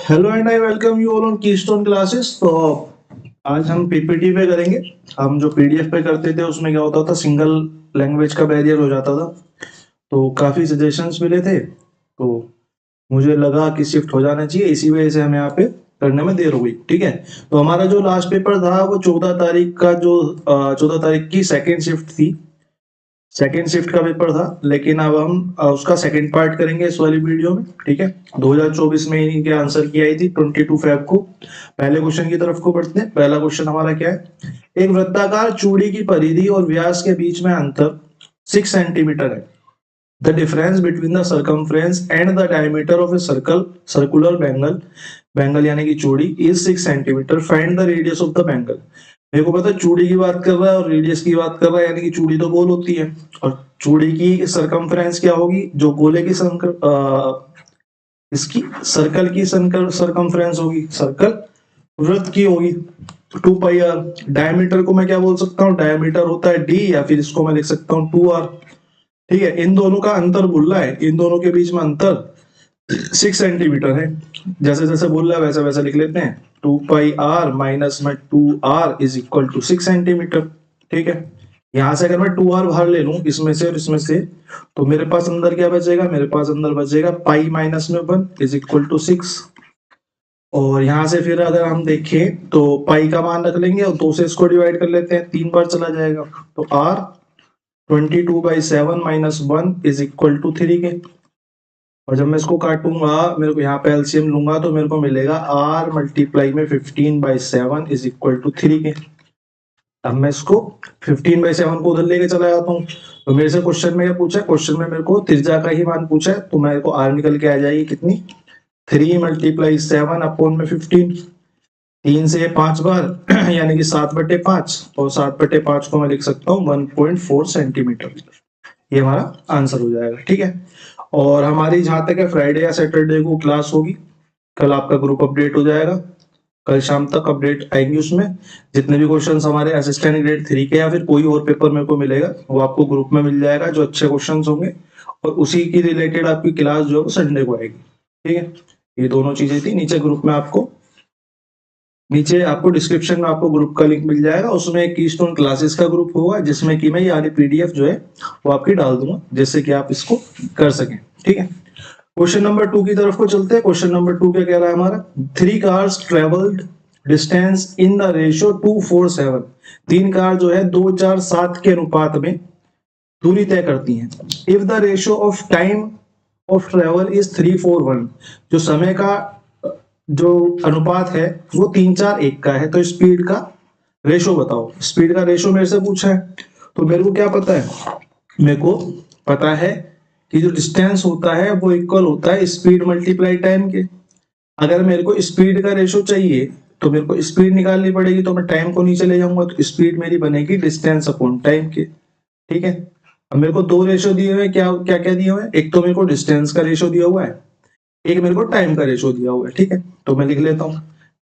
Hello and I welcome you all on keystone classes. तो आज हम पीपीटी पे करेंगे। हम जो पीडीएफ पे करते थे उसमें क्या होता था, सिंगल लैंग्वेज का बैरियर हो जाता था। तो काफी सजेशंस मिले थे, तो मुझे लगा कि शिफ्ट हो जाना चाहिए, इसी वजह से हम यहाँ पे करने में देर हो गई। ठीक है, तो हमारा जो लास्ट पेपर था वो 14 तारीख का, जो 14 तारीख की सेकेंड शिफ्ट थी, सेकेंड शिफ्ट का पेपर था। लेकिन अब हम उसका सेकेंड पार्ट करेंगे इस वाली वीडियो में। ठीक है, 2024 में इनके आंसर की आई थी 22 फेब को। पहले क्वेश्चन की तरफ को बढ़ते हैं। पहला क्वेश्चन हमारा क्या है, एक वृत्ताकार चूड़ी की परिधि और व्यास के बीच में अंतर 6 सेंटीमीटर है। The difference between the circumference and the diameter of a circular bangle, bangle यानी कि चूड़ी, is 6 centimetre. Find the radius of the bangle. मेरे को पता है चूड़ी की बात कर रहा है और रेडियस की बात कर रहा है, यानी कि चूड़ी तो गोल होती है और चूड़ी की सरकमफ्रेंस क्या होगी, जो गोले की इसकी सर्कल की सरकमफ्रेंस होगी, सर्कल वृत्त की होगी 2 पाई आर। डायमीटर को मैं क्या बोल सकता हूँ, डायमीटर होता है डी, या फिर इसको मैं लिख सकता हूँ 2r। ठीक है, इन दोनों का अंतर बोल रहा है, इन दोनों के बीच में अंतर 6 सेंटीमीटर है। जैसे जैसे बोल रहा है वैसा वैसा लिख लेते हैं, 2 पाई आर माइनस में 2r is equal to 6 centimetre. ठीक है, यहां से अगर मैं 2r बाहर ले लूं इसमें से और इसमें से, तो मेरे पास अंदर क्या बचेगा, मेरे पास अंदर बचेगा पाई माइनस में 1 इज इक्वल टू 6। और यहां से फिर अगर हम देखें तो पाई का मान रख लेंगे और 2 से इसको डिवाइड कर लेते हैं, 3 बार चला जाएगा, तो r 22/7 minus 1 is equal to 3 के। और जब मैं इसको काटूंगा, मेरे को यहाँ पे एलसीएम लूंगा तो मेरे को मिलेगा r मल्टीप्लाई में 15/7 इज इक्वल टू 3 के। अब मैं इसको 15/7 को उधर लेके चला जाता हूँ, तो मेरे से क्वेश्चन में क्या पूछा है, क्वेश्चन में मेरे को त्रिज्या का ही मान पूछा है, तो मेरे को r निकल के आ जाएगी कितनी, 3 मल्टीप्लाई 7 अपॉन में 15। 3 से 5 बार यानी कि 7/5, और 7/5 को मैं लिख सकता हूँ 1.4 सेंटीमीटर। ये हमारा आंसर हो जाएगा। ठीक है, और हमारी जहां तक है फ्राइडे या सैटरडे को क्लास होगी। कल आपका ग्रुप अपडेट हो जाएगा, कल शाम तक अपडेट आएंगी, उसमें जितने भी क्वेश्चंस हमारे असिस्टेंट ग्रेड 3 के या फिर कोई और पेपर मेरे को मिलेगा वो आपको ग्रुप में मिल जाएगा, जो अच्छे क्वेश्चंस होंगे, और उसी की रिलेटेड आपकी क्लास जो है संडे को आएगी। ठीक है, ये दोनों चीजें थी। नीचे आपको डिस्क्रिप्शन में आपको ग्रुप का लिंक मिल जाएगा, उसमें एक कीस्टोन क्लासेस का ग्रुप होगा जिसमें कि मैं ये वाली पीडीएफ जो है वो आपकी डाल दूंगा, जिससे कि आप इसको कर सकें। ठीक है, क्वेश्चन नंबर 2 की तरफ को चलते हैं। क्वेश्चन नंबर 2 क्या कह रहा है हमारा, 3 cars travelled distance in the ratio 247। 3 car जो है 247 के अनुपात में दूरी तय करती हैं। If the ratio of time of travel is 3:4:1, जो समय का जो अनुपात है वो 3:4:1 का है, तो स्पीड का रेशो बताओ। स्पीड का रेशो मेरे से पूछा है, तो मेरे को क्या पता है, मेरे को पता है कि जो डिस्टेंस होता है वो इक्वल होता है स्पीड मल्टीप्लाई टाइम के। अगर मेरे को स्पीड का रेशो चाहिए तो मेरे को स्पीड निकालनी पड़ेगी, तो मैं टाइम को नीचे ले जाऊंगा, तो स्पीड मेरी बनेगी डिस्टेंस अपॉन टाइम के। ठीक है, अब मेरे को 2 रेशो दिए हुए हैं, क्या क्या क्या दिए हुए हैं, एक तो मेरे को डिस्टेंस का रेशो दिया हुआ है, एक मेरे को टाइम का रेशो दिया हुआ है। ठीक है, तो मैं लिख लेता हूं,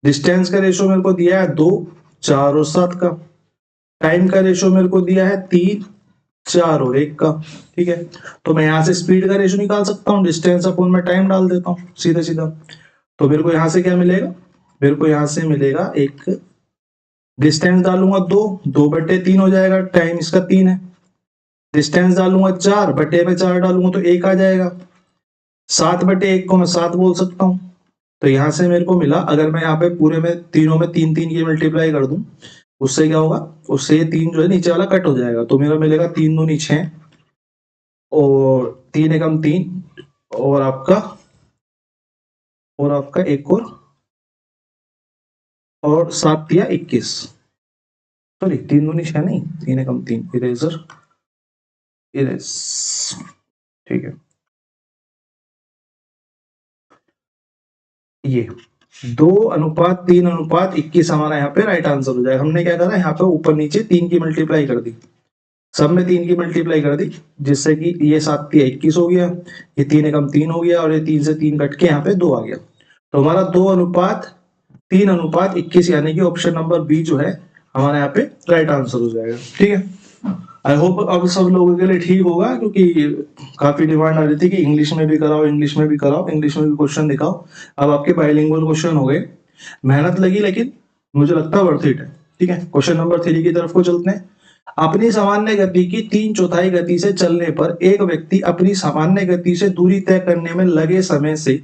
डिस्टेंस का रेशो मेरे को दिया है 2, 4 और 7 का। टाइम का रेशो मेरे को दिया है 3, 4 और 1 का। ठीक है, तो मैं यहां से स्पीड का रेशो निकाल सकता हूँ, डिस्टेंस अपॉन में टाइम डाल देता हूँ सीधा सीधा। तो मेरे को यहां से क्या मिलेगा, मेरे को यहां से मिलेगा, एक डिस्टेंस डालूंगा 2/3 हो जाएगा, टाइम इसका 3 है। डिस्टेंस डालूंगा 4/4 डालूंगा तो 1 आ जाएगा। 7/1 को मैं 7 बोल सकता हूँ। तो यहां से मेरे को मिला, अगर मैं यहाँ पे पूरे में तीनों में 3 की मल्टीप्लाई कर दूं, उससे क्या होगा, उससे ये 3 जो है नीचे वाला कट हो जाएगा, तो मेरा मिलेगा 3 दूनी 6 और 3 एकम 3 और आपका एक और 7 या 21, सॉरी 3 दूनी 6 नहीं, 3 एकम 3, इरेजर इरेज। ठीक है, ये 2:3:21 हमारा यहाँ पे राइट आंसर हो जाएगा। हमने क्या करा, यहाँ पे ऊपर नीचे 3 की मल्टीप्लाई कर दी, सब में 3 की मल्टीप्लाई कर दी, जिससे कि ये 7 या 21 हो गया, ये 3 एकम 3 हो गया, और ये 3 से 3 कट के यहाँ पे 2 आ गया। तो हमारा 2:3:21 यानी कि ऑप्शन नंबर बी जो है हमारा यहाँ पे राइट आंसर हो जाएगा। ठीक है, आई होप अब सब लोगों के लिए ठीक होगा, क्योंकि काफी डिमांड आ रही थी कि इंग्लिश में भी कराओ, इंग्लिश में भी कराओ, इंग्लिश में भी क्वेश्चन दिखाओ। अब आपके बाइलिंगुअल क्वेश्चन हो गए, मेहनत लगी लेकिन मुझे लगता है वर्थ इट है। ठीक है, क्वेश्चन नंबर 3 की तरफ को चलते हैं। अपनी सामान्य गति की 3/4 गति से चलने पर एक व्यक्ति अपनी सामान्य गति से दूरी तय करने में लगे समय से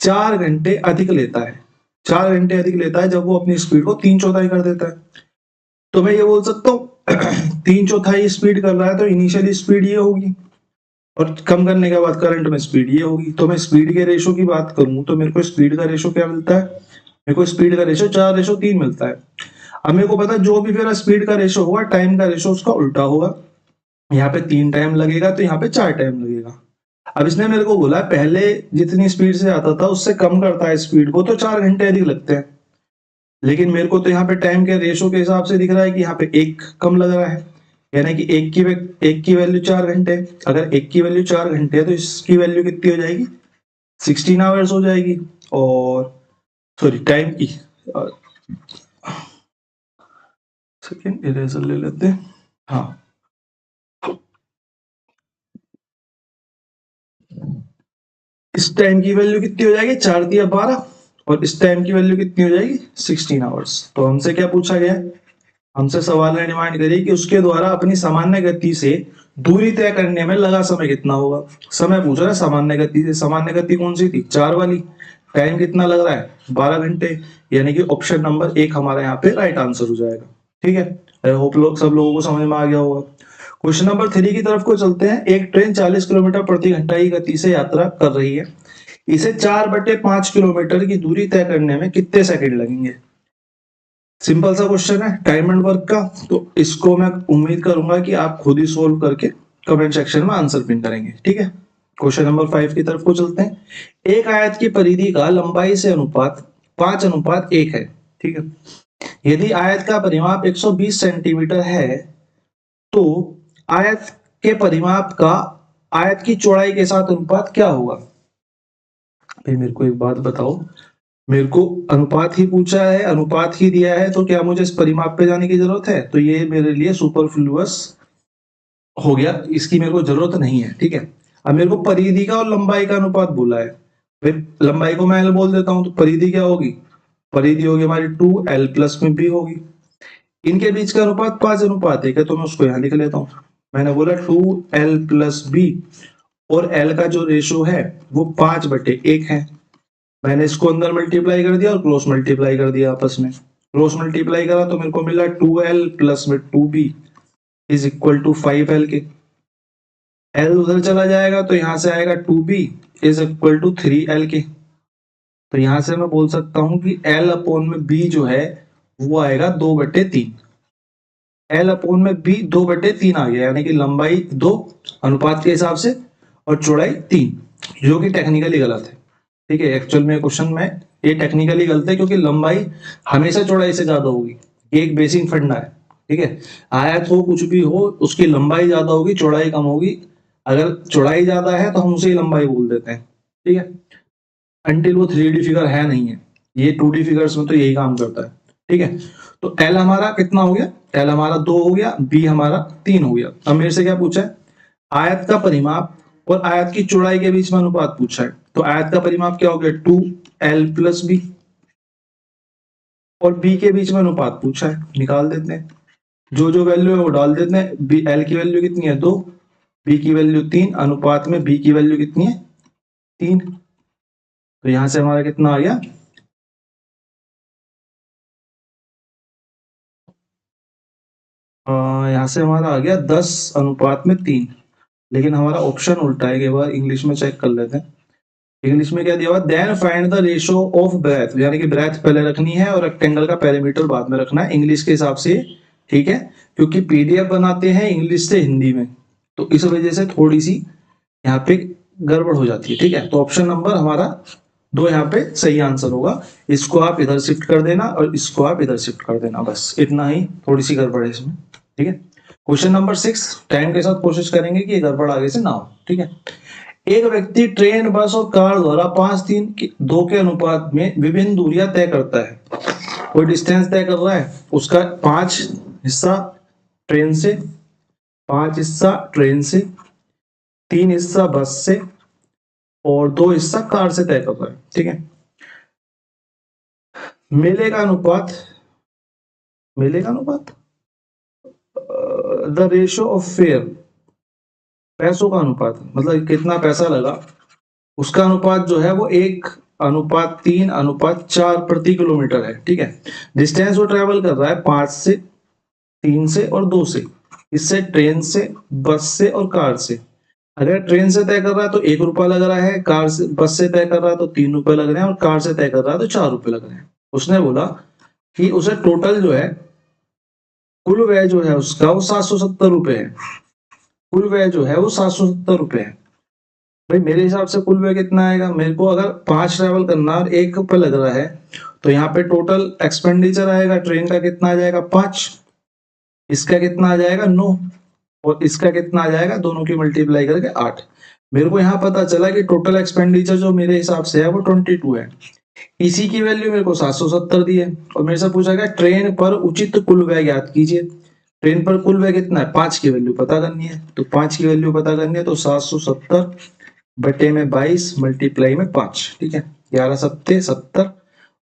4 घंटे अधिक लेता है। 4 घंटे अधिक लेता है जब वो अपनी स्पीड को 3/4 कर देता है। तो मैं ये बोल सकता हूँ 3/4 स्पीड कर रहा है तो इनिशियली स्पीड ये होगी, और कम करने के बाद करंट में स्पीड ये होगी। तो मैं स्पीड के रेशो की बात करूं तो मेरे को स्पीड का रेशो क्या मिलता है, मेरे को स्पीड का रेशो 4:3 मिलता है। अब मेरे को पता है जो भी मेरा स्पीड का रेशो होगा, टाइम का रेशो उसका उल्टा होगा। यहाँ पे 3 टाइम लगेगा तो यहाँ पे 4 टाइम लगेगा। अब इसने मेरे को बोला पहले जितनी स्पीड से आता था उससे कम करता है स्पीड को तो 4 घंटे अधिक लगते हैं, लेकिन मेरे को तो यहाँ पे टाइम के रेशो के हिसाब से दिख रहा है कि यहाँ पे 1 कम लग रहा है, यानी कि एक की वैल्यू 4 घंटे। अगर एक की वैल्यू 4 घंटे है तो इसकी वैल्यू कितनी हो जाएगी, 16 आवर्स हो जाएगी। और सॉरी टाइम की सेकेंड इरेजर ले लेते हैं। हाँ, इस टाइम की वैल्यू कितनी हो जाएगी, 4 दिया 12, और इस टाइम की वैल्यू कितनी हो जाएगी 16 आवर्स। तो हमसे क्या पूछा गया, हमसे सवाल ने डिमांड करी कि उसके द्वारा अपनी सामान्य गति से दूरी तय करने में लगा समय कितना होगा। समय पूछ रहा है सामान्य गति से, सामान्य गति कौन सी थी, 4 वाली। टाइम कितना लग रहा है 12 घंटे, यानी कि ऑप्शन नंबर 1 हमारा यहाँ पे राइट आंसर हो जाएगा। ठीक है, आई होप सब लोगों को समझ में आ गया होगा। क्वेश्चन नंबर 3 की तरफ को चलते हैं। एक ट्रेन 40 किलोमीटर प्रति घंटा की गति से यात्रा कर रही है, इसे 4/5 किलोमीटर की दूरी तय करने में कितने सेकंड लगेंगे। सिंपल सा क्वेश्चन है टाइम एंड वर्क का, तो इसको मैं उम्मीद करूंगा कि आप खुद ही सोल्व करके कमेंट सेक्शन में आंसर पिन करेंगे। ठीक है, क्वेश्चन नंबर 5 की तरफ को चलते हैं। एक आयत की परिधि का लंबाई से अनुपात 5:1 है। ठीक है, यदि आयत का परिमाप 120 सेंटीमीटर है तो आयत के परिमाप का आयत की चौड़ाई के साथ अनुपात क्या होगा। फिर मेरे को एक बात बताओ, मेरे को अनुपात ही पूछा है, अनुपात ही दिया है, तो क्या मुझे इस परिमाप पे जाने की जरूरत है, तो ये मेरे लिए सुपरफ्लुअस हो गया, इसकी मेरे को जरूरत नहीं है। ठीक है, अब मेरे को परिधि का और लंबाई का अनुपात बोला है, फिर लंबाई को मैं L बोल देता हूं, तो परिधि क्या होगी, परिधि होगी हमारी 2L + में B होगी। इनके बीच का अनुपात 5:1 है, तो मैं उसको यहां लिख लेता हूं। मैंने बोला 2L + B और L का जो रेशो है वो 5/1 है। मैंने इसको अंदर मल्टीप्लाई कर दिया और क्रॉस मल्टीप्लाई कर दिया आपस में। क्रॉस मल्टीप्लाई करा तो मेरे को मिला 2L + में 2B = 5L के। L उधर चला जाएगा तो यहां से आएगा 2B = 3L के। तो यहां से मैं बोल सकता हूं कि L/B जो है वो आएगा 2/3। L/B 2/3 आ गया, यानी कि लंबाई 2 अनुपात के हिसाब से और चौड़ाई 3, जो कि टेक्निकली गलत है। ठीक है, एक्चुअल में क्वेश्चन में ये टेक्निकली गलत है, क्योंकि लंबाई हमेशा चौड़ाई से ज्यादा होगी, ये एक बेसिक फंडा है। ठीक है, आयत हो कुछ भी हो, उसकी लंबाई ज्यादा होगी, चौड़ाई कम होगी। अगर चौड़ाई ज्यादा है तो हम उसे लंबाई बोल देते हैं। ठीक है, अंटिल वो 3D फिगर है नहीं है, ये 2D फिगर्स में तो यही काम करता है। ठीक है, तो L हमारा कितना हो गया, L हमारा 2 हो गया, B हमारा 3 हो गया। अब मेरे से क्या पूछा है, आयत का परिमाप और आयत की चौड़ाई के बीच में अनुपात पूछा है। तो आयत का परिमाप क्या हो गया 2L + B, और B के बीच में अनुपात पूछा है, निकाल देते हैं। जो जो वैल्यू है वो डाल देते हैं। L की वैल्यू कितनी है 2, B की वैल्यू 3, अनुपात में B की वैल्यू कितनी है 3। तो यहां से हमारा कितना आ गया, यहां से हमारा आ गया 10:3। लेकिन हमारा ऑप्शन उल्टा है, एक बार इंग्लिश में चेक कर लेते हैं। इंग्लिश में क्या दिया हुआ, then find the ratio of breadth, यानी कि ब्रेथ पहले रखनी है और रेक्टेंगल का पेरीमीटर बाद में रखना है, इंग्लिश के हिसाब से। ठीक है, क्योंकि पीडीएफ बनाते हैं इंग्लिश से हिंदी में, तो इस वजह से थोड़ी सी यहाँ पे गड़बड़ हो जाती है। ठीक है, तो ऑप्शन नंबर हमारा 2 यहाँ पे सही आंसर होगा। इसको आप इधर शिफ्ट कर देना और इसको आप इधर शिफ्ट कर देना, बस इतना ही, थोड़ी सी गड़बड़ है इसमें। ठीक है, क्वेश्चन नंबर 6 टाइम के साथ कोशिश करेंगे कि ये गड़बड़ आगे से ना हो। ठीक है, एक व्यक्ति ट्रेन, बस और कार द्वारा 5:3:2 के अनुपात में विभिन्न दूरियां तय करता है। कोई डिस्टेंस तय कर रहा है, उसका 5 हिस्सा ट्रेन से, 5 हिस्सा ट्रेन से, 3 हिस्सा बस से और 2 हिस्सा कार से तय कर रहा है। ठीक है, मेले का अनुपात, मेले का अनुपात, द रेशियो ऑफ फेयर, पैसों का अनुपात, मतलब कितना पैसा लगा उसका अनुपात जो है वो 1:3:4 प्रति किलोमीटर है। ठीक है, डिस्टेंस वो ट्रेवल कर रहा है 5 से, 3 से और 2 से, इससे ट्रेन से, बस से और कार से। अगर ट्रेन से तय कर रहा है तो 1 रुपया लग रहा है, कार से बस से तय कर रहा है तो 3 रुपए लग रहे हैं और कार से तय कर रहा है तो 4 रुपए लग रहे हैं। उसने बोला कि उसे टोटल जो है, कुल व्यय जो है उसका वो 770 रुपए है। कुल व्यय जो है वो 770 रुपए है। भाई मेरे हिसाब से कुल व्यय कितना आएगा, मेरे को अगर 5 ट्रेवल करना और 1 रुपए लग रहा है तो यहाँ पे टोटल एक्सपेंडिचर आएगा ट्रेन का कितना आ जाएगा 5, इसका कितना आ जाएगा 9 और इसका कितना आ जाएगा, दोनों की मल्टीप्लाई करके 8। मेरे को यहाँ पता चला कि टोटल एक्सपेंडिचर जो मेरे हिसाब से है वो 22 है। इसी की वैल्यू मेरे को 770 दी है और मेरे से पूछा गया ट्रेन पर उचित कुल व्यय ज्ञात कीजिए। ट्रेन पर कुल व्यय कितना है, 5 की वैल्यू पता करनी है, तो 5 की वैल्यू पता करनी है तो 770 बटे में 22 मल्टीप्लाई में 5। ठीक है, 11 सत्ते 70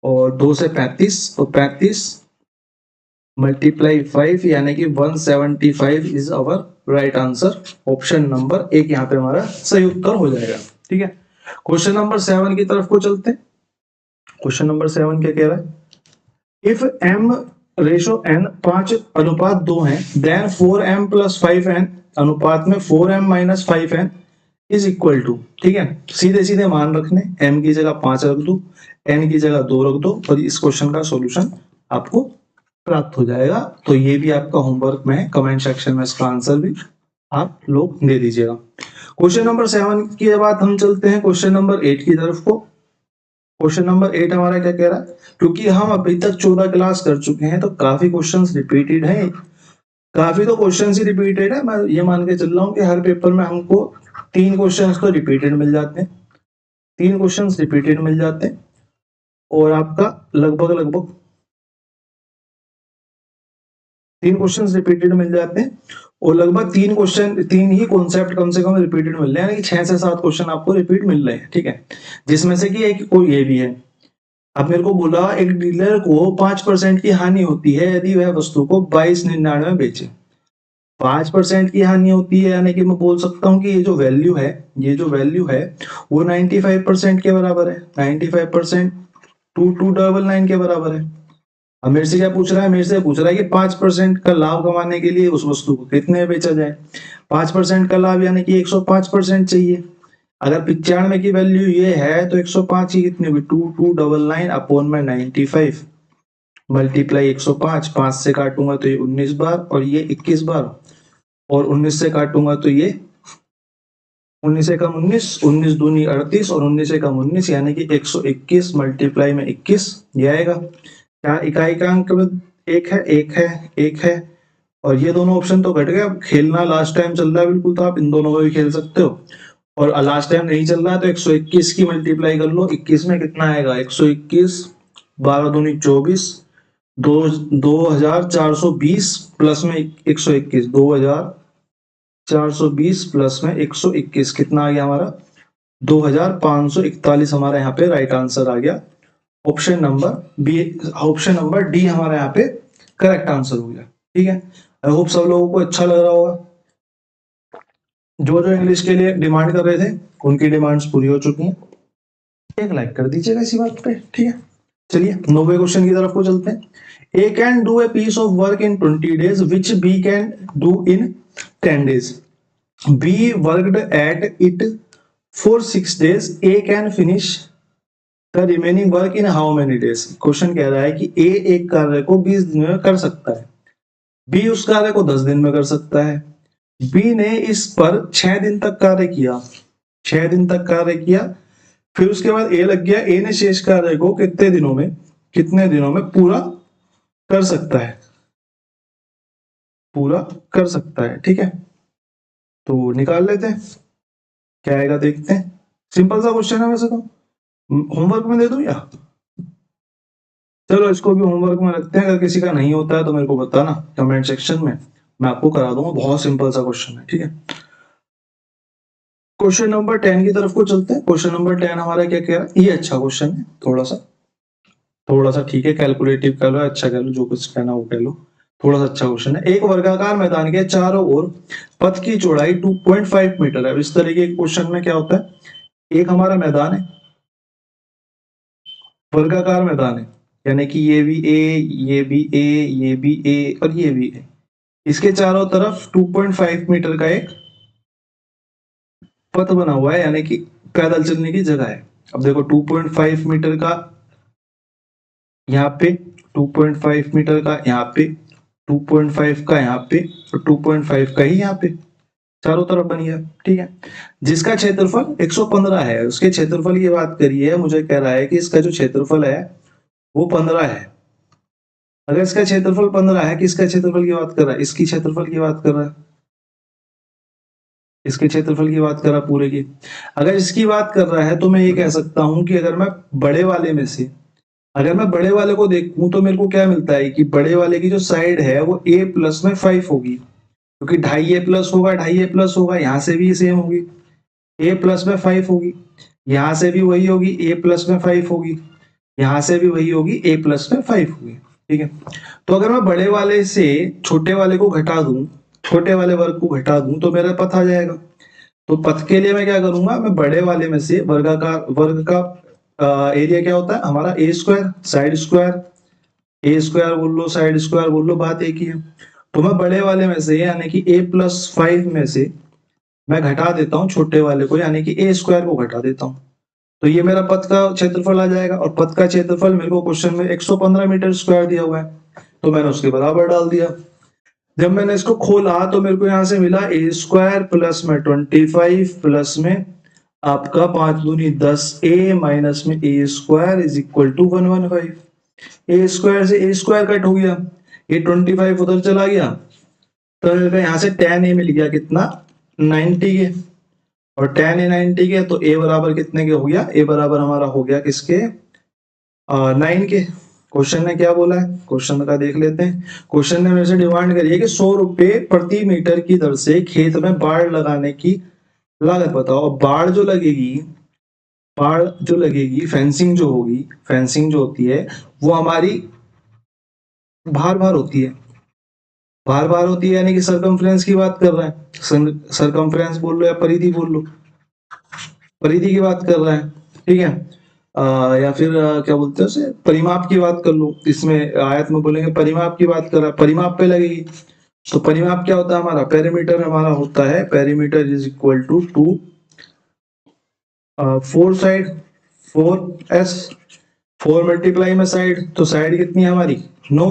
और 2 से 35 तो 35 मल्टीप्लाई 5 यानी कि 175 is our right answer. Option number 1 यहाँ पे हमारा सही उत्तर हो जाएगा। ठीक है, क्वेश्चन नंबर 7 की तरफ को चलते हैं। क्वेश्चन नंबर 7 क्या कह रहा है, इफ m रेशो n 5:2 है देन 4m + 5n अनुपात में 4m - 5n is equal to. ठीक है, सीधे सीधे मान रखने, m की जगह 5 रख दो, n की जगह 2 रख दो और इस क्वेश्चन का सॉल्यूशन आपको प्राप्त हो जाएगा। तो ये भी आपका होमवर्क में है, कमेंट सेक्शन में इसका आंसर भी आप लोग दे दीजिएगा। क्वेश्चन नंबर 7 के बाद हम चलते हैं क्वेश्चन नंबर 8 की तरफ को। क्वेश्चन नंबर 8 हमारा क्या कह रहा है, क्योंकि हम अभी तक 14 क्लास कर चुके हैं तो काफी क्वेश्चंस रिपीटेड हैं, काफी तो क्वेश्चंस ही रिपीटेड है। मैं ये मान के चल रहा हूँ कि हर पेपर में हमको 3 क्वेश्चंस तो रिपीटेड मिल जाते हैं, 3 क्वेश्चंस रिपीटेड मिल जाते हैं और आपका लगभग 3 क्वेश्चंस रिपीटेड मिल जाते हैं और लगभग 3 ही कॉन्सेप्ट कम से कम रिपीटेड मिल रहे हैं, यानी कि 6 से 7 क्वेश्चन आपको रिपीट मिल रहे हैं। ठीक है, जिसमें से कि एक कोई ये भी है। अब मेरे को बोला एक डीलर को 5% की हानि होती है यदि वह वस्तु को 22.99 में बेचे। 5% की हानि होती है यानी कि मैं बोल सकता हूँ कि ये जो वैल्यू है वो 95% के बराबर है। 95% 2299 के बराबर है। अब मेरे से क्या पूछ रहा है, मेरे से पूछ रहा है कि 5% का लाभ कमाने के लिए उस वस्तु को कितने बेचा जाए। 5% का लाभ यानी कि 105% चाहिए। अगर 95 की वैल्यू ये है तो 105 की कितनी होगी, 2299 अपॉन में 95 मल्टीप्लाई 105। 5 से काटूंगा तो ये 19 बार और ये 21 बार और 19 से काटूंगा तो ये 19 से कम 19, 19 दूनी 38 और 19 से कम 19 यानी कि 121 मल्टीप्लाई में 21 ये आएगा। क्या इकाई का अंक एक है और ये दोनों ऑप्शन तो घट गया। खेलना लास्ट टाइम चल रहा है बिल्कुल, तो आप इन दोनों को भी खेल सकते हो और लास्ट टाइम नहीं चल रहा है तो 121 की मल्टीप्लाई कर लो। 21 में कितना आएगा, 121 12 दूनी 24 2420 प्लस में 121 2420 प्लस में 121 कितना आ गया हमारा 2541 हमारा यहाँ पे राइट आंसर आ गया। ऑप्शन नंबर डी हमारा यहाँ पे करेक्ट आंसर हो गया। ठीक है, आई होप सब लोगों को अच्छा लग रहा होगा। जो जो इंग्लिश के लिए डिमांड कर रहे थे उनकी डिमांड्स पूरी हो चुकी हैं। एक लाइक कर दीजिएगा इसी बात पे। ठीक है, चलिए 9वें क्वेश्चन की तरफ को चलते हैं। A can do a piece of work in 20 days which B can do in 10 days. B worked at it for 6 days. A can finish the remaining work in how many days? Question कह रहा है कि A एक कार्य को 20 दिन में कर सकता है, B उस कार्य को 10 दिन में कर सकता है। B ने इस पर 6 दिन तक कार्य किया, 6 दिन तक कार्य किया, फिर उसके बाद A लग गया। A ने शेष कार्य को कितने दिनों में पूरा कर सकता है। ठीक है, तो निकाल लेते हैं क्या आएगा, देखते हैं। सिंपल सा क्वेश्चन है वैसे तो, होमवर्क में दे दूं या चलो इसको भी होमवर्क में रखते हैं। अगर किसी का नहीं होता है तो मेरे को बताना कमेंट सेक्शन में, मैं आपको करा दूंगा, बहुत सिंपल सा क्वेश्चन है, ठीक है। क्वेश्चन नंबर 10 की तरफ को चलते हैं। क्वेश्चन नंबर 10 हमारा क्या कह रहा है, ये अच्छा क्वेश्चन है, थोड़ा सा ठीक है, कैलकुलेटिव कह लो, अच्छा कह लो, जो कुछ कहना वो कह लो, थोड़ा सा अच्छा क्वेश्चन है। एक वर्गाकार मैदान के चारों ओर पथ की चौड़ाई 2.5 मीटर है। इस तरीके के क्वेश्चन में क्या होता है, एक हमारा मैदान है, वर्गाकार मैदान है, यानी कि ये भी ए, ये भी ए, ये भी ए और ये भी ए। इसके चारों तरफ 2.5 मीटर का एक पथ बना हुआ है, यानी कि पैदल चलने की जगह है। अब देखो 2.5 मीटर का यहाँ पे, 2.5 मीटर का यहाँ पे, 2.5 का यहाँ पे और 2.5 का ही यहाँ पे, चारों तरफ बनी है, ठीक है। जिसका क्षेत्रफल 115 है, उसके क्षेत्रफल की बात करिए, मुझे कह रहा है कि इसका जो क्षेत्रफल है वो 15 है। अगर इसका क्षेत्रफल 15 है, किसका क्षेत्रफल की बात कर रहा है, इसकी क्षेत्रफल की बात कर रहा है, इसके क्षेत्रफल की बात कर रहा है पूरे की। अगर इसकी बात कर रहा है तो मैं ये कह सकता हूं कि अगर मैं बड़े वाले में से, अगर मैं बड़े वाले को देखूं तो मेरे को क्या मिलता है कि बड़े वाले की जो साइड है वो a प्लस में 5 होगी, क्योंकि 2.5 a प्लस होगा, 2.5 a प्लस होगा, यहाँ से भी सेम होगी, a प्लस में 5 होगी, यहाँ से भी वही होगी, a प्लस में 5 होगी, यहाँ से भी वही होगी, a प्लस में 5 होगी, ठीक है। तो अगर मैं बड़े वाले से छोटे वाले को घटा दूं, छोटे वाले वर्ग को घटा दूं तो मेरा पथ आ जाएगा। तो पथ के लिए मैं क्या करूंगा, मैं बड़े वाले में से वर्गाकार, वर्ग का एरिया क्या होता है हमारा, ए स्क्वायर, साइड स्क्वायर, ए स्क्वायर बोल लो, साइड स्क्वायर बोल लो, बात एक ही है। तो मैं बड़े वाले में से यानी कि a प्लस 5 में से मैं घटा देता हूँ छोटे वाले को, यानी कि ए स्क्वायर को घटा देता हूँ, तो ये मेरा पथ का क्षेत्रफल आ जाएगा। और पथ का क्षेत्रफल मेरे को क्वेश्चन में 115 मीटर स्क्वायर दिया हुआ है, तो मैंने उसके बराबर डाल दिया। जब मैंने इसको खोला तो मेरे को यहाँ से मिला ए स्क्वायर प्लस में 25 प्लस में आपका 5 दूनी 10 ए माइनस में A square is equal to 115। A square से ए स्क्वायर कट हो गया, ये 25 उधर चला गया, तो मेरे को यहाँ से tan ए मिल गया कितना, 90 के, और tan ए 90 के, तो a बराबर कितने के हो गया, a बराबर हमारा हो गया किसके, 9 के। क्वेश्चन ने क्या बोला है, क्वेश्चन का देख लेते हैं। क्वेश्चन ने मेरे से डिमांड करी है कि 100 रुपए प्रति मीटर की दर से खेत में बाड़ लगाने की लागत बताओ। अब बाड़ जो लगेगी, बाड़ जो लगेगी, फेंसिंग जो होगी, फेंसिंग जो होती है वो हमारी बार बार होती है, बार बार होती है, यानी कि सरकमफ्रेंस की बात कर रहा है, सरकमफ्रेंस बोल लो या परिधि बोल लो, परिधि की बात कर रहा है, ठीक है। या फिर क्या बोलते हैं उसे, परिमाप की बात कर लो, इसमें आयत में बोलेंगे परिमाप की बात कर रहा है, परिमाप पे लगेगी। तो परिमाप क्या होता है हमारा, पेरीमीटर हमारा होता है, perimeter is equal to 4 side, 4s, 4 multiply में साइड, तो साइड कितनी है हमारी 9,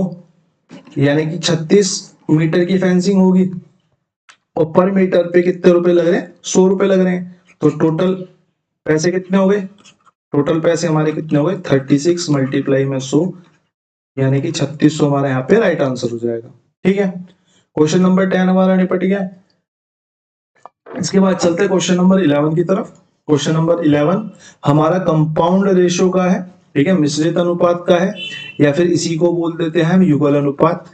यानी कि 36 मीटर की फेंसिंग होगी, और पर मीटर पे कितने रुपए लग रहे हैं, 100 रुपए लग रहे हैं। तो टोटल पैसे कितने हो गए, टोटल पैसे हमारे कितने हो गए, 36 मल्टीप्लाई में 100, यानी कि 3600 हमारा यहाँ पे राइट आंसर हो जाएगा, ठीक है। क्वेश्चन नंबर 10 हमारा निपट गया। इसके बाद चलते हैं क्वेश्चन नंबर 11 की तरफ। क्वेश्चन नंबर 11 हमारा कंपाउंड रेशियो का है, ठीक है, मिश्रित अनुपात का है, या फिर इसी को बोल देते हैं हम युगल अनुपात,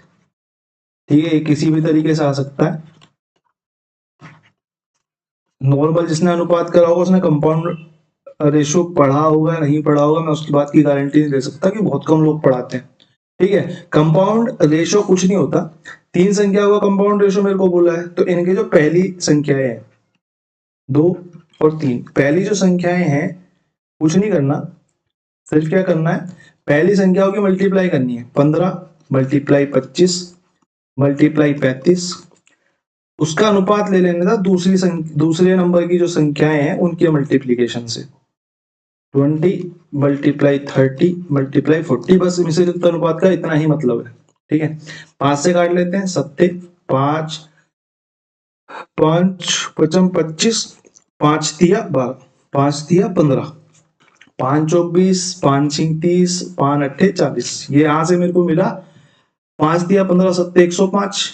ठीक है, किसी भी तरीके से आ सकता है। नॉर्मल जिसने अनुपात करा होगा उसने कंपाउंड रेशियो पढ़ा होगा, नहीं पढ़ा होगा, मैं उसकी बात की गारंटी नहीं दे सकता, कि बहुत कम लोग पढ़ाते हैं, ठीक है। कंपाउंड रेशियो कुछ नहीं होता, 3 संख्याओं का कंपाउंड रेशियो मेरे को बोला है, तो इनके जो पहली संख्याएं हैं 2 और 3, पहली जो संख्याएं हैं कुछ नहीं करना, सिर्फ क्या करना है, पहली संख्याओं की मल्टीप्लाई करनी है, 15 मल्टीप्लाई 25 मल्टीप्लाई 35, उसका अनुपात ले लेने था दूसरे नंबर की जो संख्याएं हैं उनके मल्टीप्लीकेशन से, 20 मल्टीप्लाई 30 मल्टीप्लाई 40, बस मिश्रित अनुपात का इतना ही मतलब है, ठीक है। 5 से काट लेते हैं, 7 5 5 पचम 25, 5 तिया 12, 5 तिया 15, 5 चौक 20, 5 छिंग 30, 5 अट्ठे 40, ये यहां से मेरे को मिला 5 तिया 15 7 105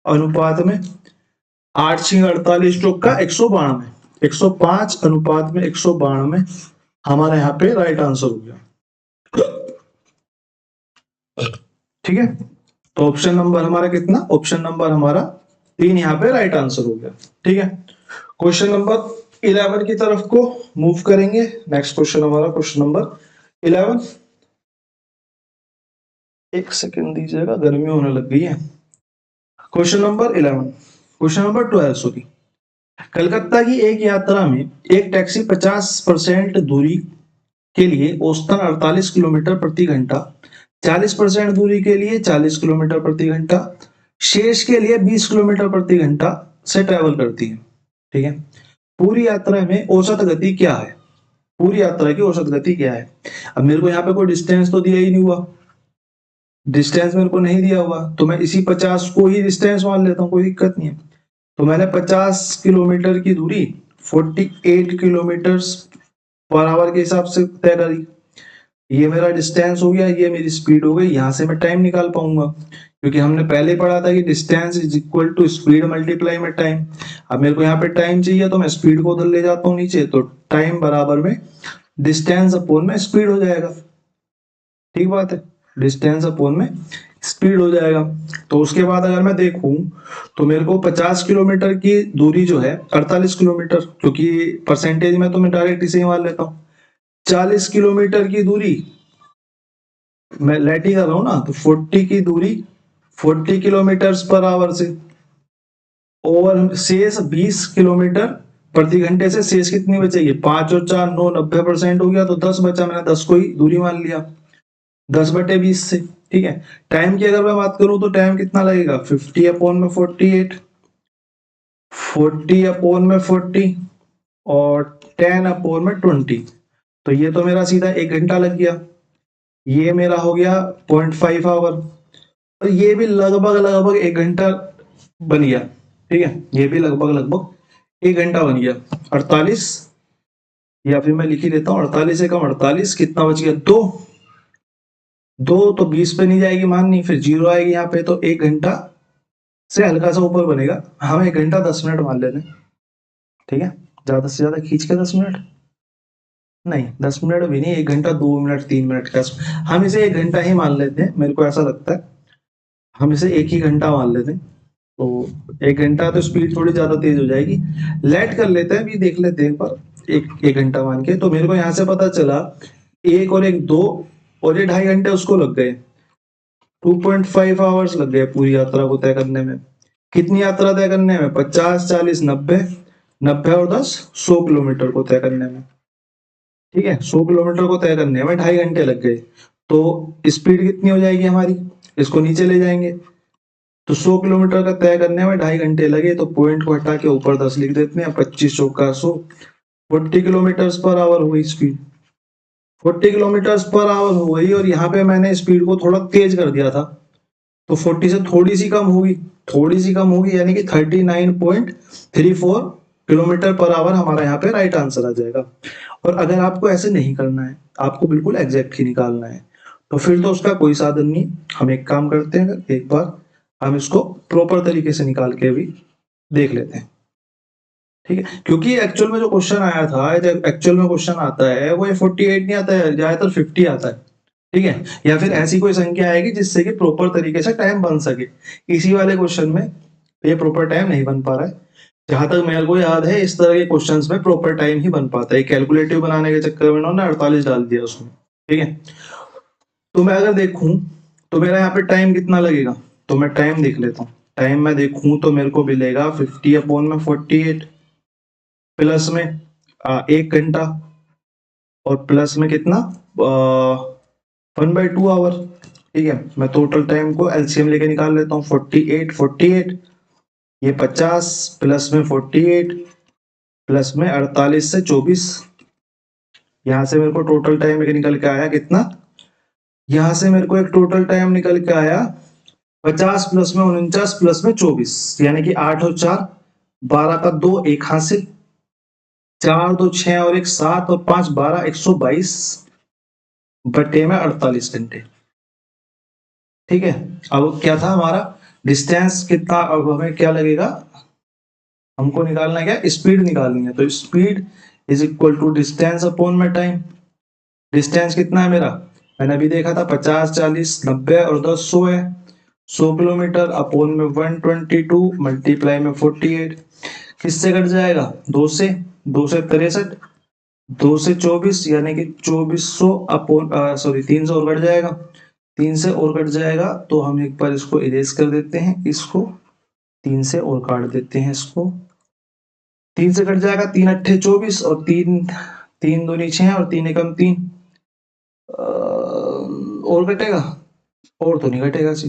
अनुपात में 8 छिंग 48 चौक का 192, 105 अनुपात में 192 हमारा यहाँ पे राइट आंसर हो गया, ठीक है। तो ऑप्शन नंबर हमारा कितना, ऑप्शन नंबर हमारा 3 यहाँ पे राइट आंसर हो गया। ठीक है, क्वेश्चन नंबर 11 की तरफ को मूव करेंगे। नेक्स्ट क्वेश्चन हमारा क्वेश्चन नंबर 11। एक सेकेंड दीजिएगा, गर्मी होने लग गई है। Question number 11, question number 12 sorry. Calcutta की एक यात्रा में एक टैक्सी 50% दूरी के लिए औसतन 48 किलोमीटर प्रति घंटा, 40% दूरी के लिए 40 किलोमीटर प्रति घंटा, शेष के लिए 20 किलोमीटर प्रति घंटा से ट्रेवल करती है। ठीक है, पूरी यात्रा में औसत गति क्या है, पूरी यात्रा की औसत गति क्या है। अब मेरे को यहाँ पे कोई डिस्टेंस तो दिया ही नहीं हुआ, डिस्टेंस मेरे को नहीं दिया हुआ, तो मैं इसी 50 को ही डिस्टेंस मान लेता हूँ, कोई दिक्कत नहीं है। तो मैंने 50 किलोमीटर की दूरी 48 किलोमीटर पर आवर के हिसाब से तय करी। ये मेरा डिस्टेंस हो गया, ये मेरी स्पीड हो गई। यहाँ से मैं टाइम निकाल पाऊंगा, क्योंकि हमने पहले पढ़ा था कि distance is equal to speed multiply में टाइम। अब मेरे को यहाँ पे टाइम चाहिए, तो मैं स्पीड को उधर ले जाता हूँ नीचे, तो टाइम बराबर में डिस्टेंस अपॉन में स्पीड हो जाएगा। ठीक बात है, डिस्टेंस अपॉन में स्पीड हो जाएगा। तो उसके बाद अगर मैं देखूं तो मेरे को 50 किलोमीटर की दूरी जो है 48 किलोमीटर, क्योंकि परसेंटेज में तो मैं डायरेक्ट इसे ही मान लेता हूँ। 40 किलोमीटर की दूरी मैं लेट ही कर रहा हूं ना, तो 40 की दूरी 40 किलोमीटर पर आवर से, और शेष 20 किलोमीटर प्रति घंटे से शेष कितनी बचेगी, 5 और 4 9 90% हो गया, तो 10 बचा। मैंने 10 को ही दूरी मान लिया 10/20 से। ठीक है, टाइम की अगर मैं बात करूं तो टाइम कितना लगेगा, 50 अपॉन में 48, 40 अपॉन में 40 और 10 अपॉन में 20। तो ये तो मेरा सीधा 1 घंटा लग गया। ये मेरा हो गया 0.5 आवर, और ये भी लगभग 1 घंटा बन गया। ठीक है, ये भी लगभग 1 घंटा बन गया। 48, या फिर मैं लिख ही देता हूँ 48 से कम 48, कितना बच गया, 2 तो 20 पे नहीं जाएगी माननी, फिर 0 आएगी यहाँ पे, तो 1 घंटा से हल्का सा ऊपर बनेगा। हम 1 घंटा 10 मिनट मान लेते हैं। ठीक है, ज्यादा से ज्यादा खींच के 10 मिनट नहीं, 10 मिनट भी नहीं, 1 घंटा 2 मिनट 3 मिनट का, हम इसे 1 घंटा ही मान लेते हैं। मेरे को ऐसा लगता है हम इसे 1 ही घंटा मान लेते हैं। तो 1 घंटा तो स्पीड थोड़ी ज्यादा तेज हो जाएगी, लेट कर लेते हैं, अभी देख लेते हैं एक बार। एक घंटा मान के, तो मेरे को यहाँ से पता चला 1 और 1 2, और ये 2.5 घंटे उसको लग गए, 2.5 आवर्स लग गए पूरी यात्रा को तय करने में। कितनी यात्रा तय करने में, 50 40 90, 90 और 10 100 किलोमीटर को तय करने में। ठीक है, 100 किलोमीटर को तय करने में 2.5 घंटे लग गए। तो स्पीड कितनी हो जाएगी हमारी, इसको नीचे ले जाएंगे, तो 100 किलोमीटर का तय करने में 2.5 घंटे लगे, तो पॉइंट को हटा के ऊपर 10 लिख देते हैं। 25 चौका 100, 40 किलोमीटर पर आवर हुई स्पीड, 40 किलोमीटर पर आवर हो गई। और यहाँ पे मैंने स्पीड को थोड़ा तेज कर दिया था, तो 40 से थोड़ी सी कम होगी, थोड़ी सी कम होगी, यानी कि 39.34 किलोमीटर पर आवर हमारा यहाँ पे राइट आंसर आ जाएगा। और अगर आपको ऐसे नहीं करना है, आपको बिल्कुल एग्जैक्ट ही निकालना है, तो फिर तो उसका कोई साधन नहीं। हम एक काम करते हैं, एक बार हम इसको प्रॉपर तरीके से निकाल के भी देख लेते हैं। ठीक है, क्योंकि एक्चुअल में जो क्वेश्चन आया था, जब एक्चुअल में क्वेश्चन आता है वो 48 नहीं आता है, ज्यादातर 50 आता है। ठीक है, या फिर ऐसी कोई संख्या आएगी जिससे कि प्रॉपर तरीके से टाइम बन सके। इसी वाले क्वेश्चन में ये प्रॉपर टाइम नहीं बन पा रहा है। जहां तक मेरे को याद है, इस तरह के क्वेश्चंस में प्रॉपर टाइम ही बन पाता है। कैलकुलेटिव बनाने के चक्कर में उन्होंने 48 डाल दिया उसमें। ठीक है, तो मैं अगर देखूं तो मेरा यहाँ पे टाइम कितना लगेगा, तो मैं टाइम देख लेता हूँ। टाइम में देखूं तो मेरे को मिलेगा 50 अपॉन में 48, प्लस में 1 घंटा, और प्लस में कितना 1/2 आवर। ठीक है, मैं टोटल टाइम को एलसीएम लेके निकाल लेता हूँ। 48 ये 50 प्लस में 48 प्लस में 48 से 24, यहां से मेरे को टोटल टाइम निकल के आया कितना, यहां से मेरे को एक टोटल टाइम निकल के आया 50 प्लस में 49 प्लस में 24, यानी कि 8 और 4 12 का 2 एक हासिल, 4 2 6 और 1 7 और 5 12, 122 बटे में 48 घंटे। ठीक है, अब क्या था हमारा डिस्टेंस कितना, अब हमें क्या लगेगा, हमको निकालना क्या, स्पीड निकालनी है। तो speed is equal to distance upon में टाइम। डिस्टेंस कितना है मेरा, मैंने अभी देखा था 50 40 90 और 10 100 है। 100 किलोमीटर अपोन में 122 मल्टीप्लाई में 48, किससे कट जाएगा? 2 से 63, 2 से 24 यानी कि 2400 अपोन 3 से और कट जाएगा, 3 से और कट जाएगा तो हम एक बार इसको इरेज कर देते हैं, इसको 3 से और काट देते हैं, इसको 3 से कट जाएगा, 3 अट्ठे 24 और 3 दूनी 6 और 3 एकम 3, और कटेगा? और तो नहीं कटेगा जी,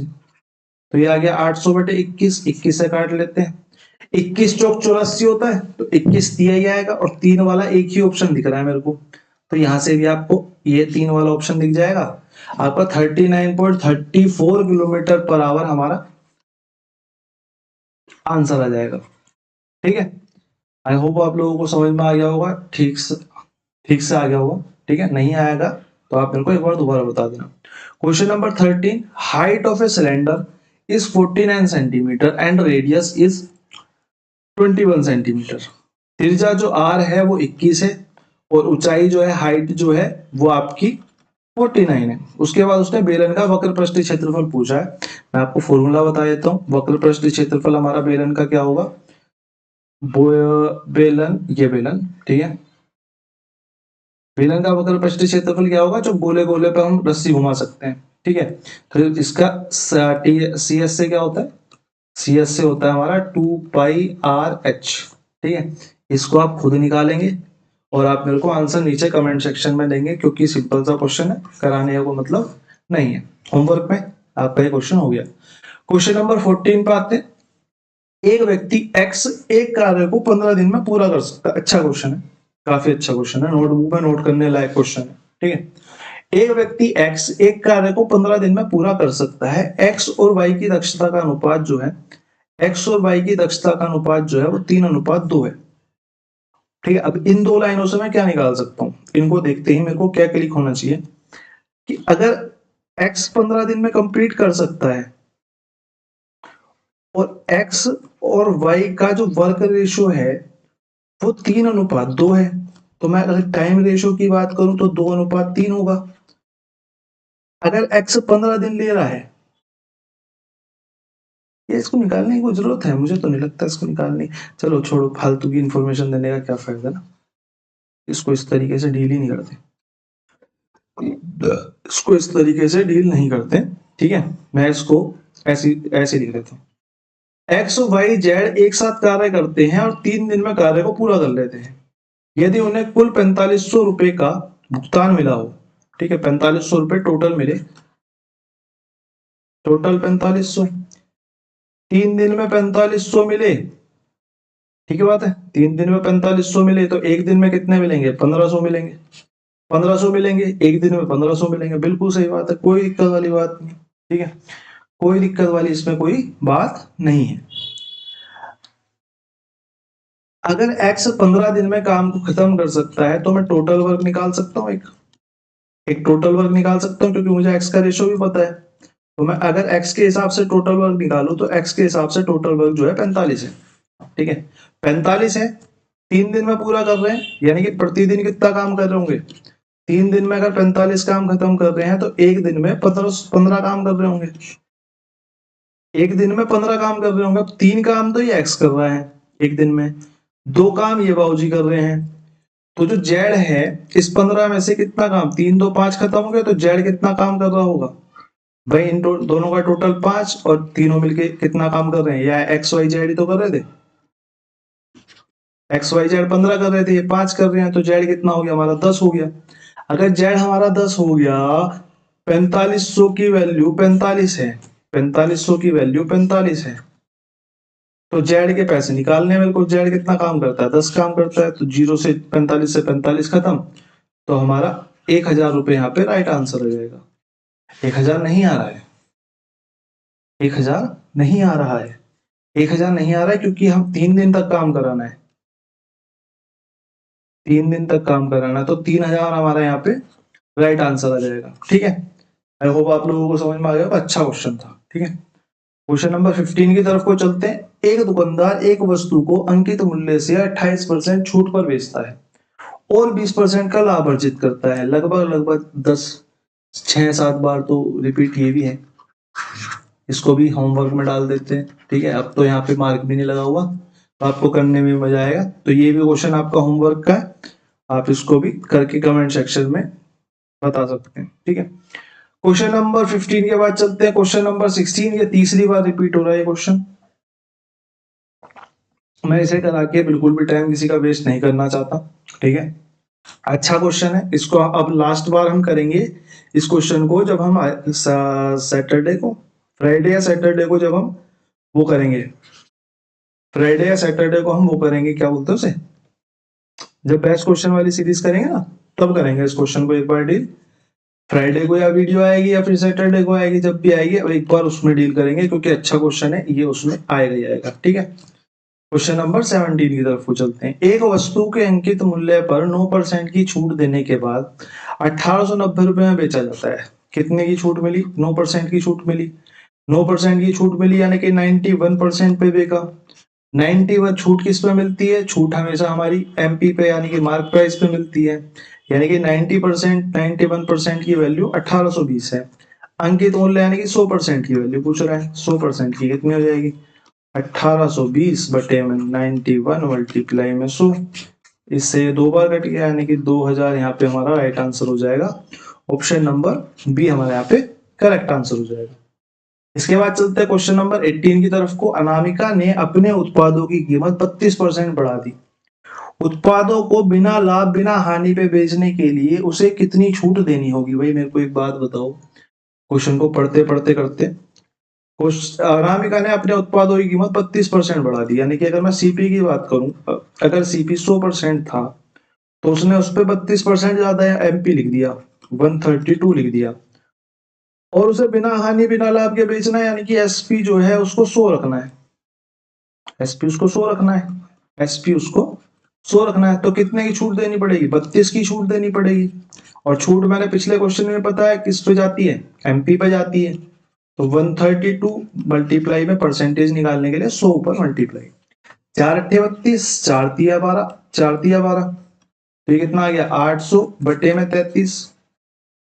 तो ये आ गया 800 बटे 21, 21 से काट लेते हैं, 21 चौक 84 होता है तो 21 दिया ही आएगा और 3 वाला एक ही ऑप्शन दिख रहा है मेरे को, तो यहां से भी आपको ये 3 वाला ऑप्शन दिख जाएगा। आपका 39.34 किलोमीटर पर आवर हमारा आंसर आ जाएगा। ठीक है, आई होप आप लोगों को समझ में आ गया होगा, ठीक से आ गया होगा। ठीक है, नहीं आएगा तो आप मेरे को एक बार दोबारा बता देना। Question number 13, height of a cylinder is 49 centimetre and radius is 21 centimetre. त्रिज्या जो आर है वो 21 है और ऊंचाई जो है, हाइट जो है वो आपकी 49 है। उसके बाद उसने बेलन का वक्र पृष्ठीय क्षेत्रफल पूछा है। मैं आपको फॉर्मूला बता देता हूँ। वक्र पृष्ठीय क्षेत्रफल हमारा बेलन का क्या होगा? बेलन, ये बेलन, ठीक है, बेलन का वक्र पृष्ठीय क्षेत्रफल क्या होगा? जो गोले गोले पे हम रस्सी घुमा सकते हैं। ठीक है, तो इसका सी एस से क्या होता है? सी एस से होता है हमारा 2 पाई आर एच। ठीक है, इसको आप खुद निकालेंगे और आप मेरे को आंसर नीचे कमेंट सेक्शन में देंगे, क्योंकि सिंपल सा क्वेश्चन है, कराने को मतलब नहीं है। होमवर्क में आपका ये क्वेश्चन हो गया। क्वेश्चन नंबर 14 पे आते हैं। एक व्यक्ति एक्स एक कार्य को 15 दिन में पूरा कर सकता है। अच्छा क्वेश्चन है, काफी अच्छा क्वेश्चन है, नोटबुक में नोट करने लायक क्वेश्चन है। ठीक है, एक व्यक्ति एक्स एक कार्य को 15 दिन में पूरा कर सकता है। एक्स और वाई की दक्षता का अनुपात जो है, एक्स और वाई की दक्षता का अनुपात जो है वो 3:2 है। ठीक है, अब इन दो लाइनों से मैं क्या निकाल सकता हूं? इनको देखते ही मेरे को क्या क्लिक होना चाहिए कि अगर x 15 दिन में कंप्लीट कर सकता है और x और y का जो वर्क रेशियो है वो 3:2 है, तो मैं अगर टाइम रेशियो की बात करूं तो 2:3 होगा। अगर x 15 दिन ले रहा है, ये इसको निकालने की कोई जरूरत है? मुझे तो नहीं लगता इसको निकालने। चलो छोड़ो, फालतू की इंफॉर्मेशन देने का क्या फायदा ना, इसको इस तरीके से डील ही नहीं करते, इसको इस तरीके से डील नहीं करते। ठीक है, मैं इसको ऐसे ऐसे लिख देता हूँ। एक्स वाई जेड एक साथ कार्य करते हैं और 3 दिन में कार्य को पूरा कर लेते हैं। यदि उन्हें कुल 4500 रुपए का भुगतान मिला हो, ठीक है, 4500 रुपए टोटल मिले, टोटल 4500, 3 दिन में 4500 मिले, ठीक है बात है, 3 दिन में 4500 मिले तो एक दिन में कितने मिलेंगे? 1500 मिलेंगे, 1500 मिलेंगे, एक दिन में 1500 मिलेंगे। बिल्कुल सही बात है, कोई दिक्कत वाली बात नहीं। ठीक है, कोई दिक्कत वाली इसमें कोई बात नहीं है। अगर x 15 दिन में काम को खत्म कर सकता है तो मैं टोटल वर्क निकाल सकता हूँ, एक टोटल वर्क निकाल सकता हूँ, क्योंकि मुझे x का रेशियो भी पता है। तो मैं अगर x के हिसाब से टोटल वर्क निकालू तो x के हिसाब से टोटल वर्क जो है 45 है। ठीक है, 45 है, 3 दिन में पूरा कर रहे हैं, यानी कि प्रतिदिन कितना काम कर रहे होंगे? 3 दिन में अगर 45 काम खत्म कर रहे हैं तो एक दिन में 15 काम कर रहे होंगे, एक दिन में 15 काम कर रहे होंगे। 3 काम तो ये x कर रहा है एक दिन में, 2 काम ये बाबूजी कर रहे हैं, तो जो जेड है इस 15 में से कितना काम? 3 2 5 खत्म हो गया, तो जेड कितना काम कर रहा होगा भाई? इन दोनों का टोटल 5 और तीनों मिलके कितना काम कर रहे हैं? या एक्स वाई जेड ही तो कर रहे थे, एक्स वाई जेड 15 कर रहे थे, ये 5 कर रहे हैं, तो जेड कितना हो गया हमारा? 10 हो गया। अगर जेड हमारा 10 हो गया, 4500 की वैल्यू 45 है, 4500 की वैल्यू 45 है, तो जेड के पैसे निकालने मेरे को। जेड कितना काम करता है? 10 काम करता है, तो 0 से 45 से 45 खत्म, तो हमारा 1000 रुपए यहाँ पे राइट आंसर हो जाएगा। 1000 नहीं आ रहा है, 1000 नहीं आ रहा है, 1000 नहीं आ रहा है, क्योंकि हम 3 दिन तक काम कराना है, 3 दिन तक काम कराना है, तो 3000 हमारा यहाँ पे राइट आंसर आ जाएगा। ठीक है, आई होप आप लोगों को समझ में आ गया, अच्छा क्वेश्चन था। ठीक है, क्वेश्चन नंबर 15 की तरफ को चलते हैं। एक दुकानदार एक वस्तु को अंकित मूल्य से 28% छूट पर बेचता है और 20% का लाभ अर्जित करता है। लगभग 6-7 बार तो रिपीट ये भी है, इसको भी होमवर्क में डाल देते हैं। ठीक है, अब तो यहाँ पे मार्क भी नहीं लगा हुआ, तो आपको करने में मजा आएगा। तो ये भी क्वेश्चन आपका होमवर्क का है, आप इसको भी करके कमेंट सेक्शन में बता सकते हैं। ठीक है, क्वेश्चन नंबर 15 के बाद चलते हैं क्वेश्चन नंबर 16। ये तीसरी बार रिपीट हो रहा है ये क्वेश्चन। मैं इसे करा के बिल्कुल भी टाइम किसी का वेस्ट नहीं करना चाहता। ठीक है, अच्छा क्वेश्चन है, इसको अब लास्ट बार हम करेंगे इस क्वेश्चन को जब हम सैटरडे को, फ्राइडे या सैटरडे को जब हम वो करेंगे, फ्राइडे या सैटरडे को हम वो करेंगे, क्या बोलते हैं उसे, जब बेस्ट क्वेश्चन वाली सीरीज करेंगे ना, तब करेंगे इस क्वेश्चन को एक बार डील। फ्राइडे को या वीडियो आएगी या फिर सैटरडे को आएगी, जब भी आएगी एक बार उसमें डील करेंगे, क्योंकि अच्छा क्वेश्चन है ये, उसमें आएगा ही आएगा। ठीक है, क्वेश्चन नंबर 17 की तरफ को चलते हैं। एक वस्तु के अंकित मूल्य पर 9% की छूट देने के बाद 1890 रुपए में बेचा जाता है। कितने की छूट मिली? 9% की छूट मिली। 9% की छूट मिली यानी कि 91% पे बेचा। 91 छूट किस पे मिलती है? छूट हमेशा हमारी एमपी पे यानी कि मार्क प्राइस पे मिलती है, यानी कि 90%, 91% की वैल्यू 1820 है। अंकित मूल्य यानी कि 100% की वैल्यू पूछ रहा है, 100% की कितनी हो जाएगी? 1820 बटे में 91 मल्टीप्लाई में 100, इससे 2 बार कट गया यानी कि 2000 यहाँ पे हमारा राइट आंसर हो जाएगा। ऑप्शन नंबर बी हमारा यहाँ पे करेक्ट आंसर हो जाएगा। इसके बाद चलते हैं क्वेश्चन नंबर 18 की तरफ को। अनामिका ने अपने उत्पादों की कीमत 32% बढ़ा दी। उत्पादों को बिना लाभ बिना हानि पे बेचने के लिए उसे कितनी छूट देनी होगी? भाई मेरे को एक बात बताओ, क्वेश्चन को पढ़ते पढ़ते करते। अनामिका ने अपने उत्पादों की कीमत 32% बढ़ा दी, यानी कि अगर मैं सीपी की बात करूं, अगर सीपी 100% था तो उसने उस पर 32% ज्यादा एमपी लिख दिया, 132 लिख दिया, और उसे बिना हानि बिना लाभ के बेचना है, यानी कि एसपी जो है उसको 100 रखना है। एसपी उसको 100 रखना है, एसपी उसको 100 रखना है, तो कितने की छूट देनी पड़ेगी? 32 की छूट देनी पड़ेगी। और छूट मैंने पिछले क्वेश्चन में बताया किस पे जाती है? एमपी पे जाती है। तो 132 मल्टीप्लाई में परसेंटेज निकालने के लिए 100 ऊपर मल्टीप्लाई, 4 अट्ठे 32, 4 तिया 12, 4 तिया 12, तो ये कितना आ गया? 800 बटे में 33।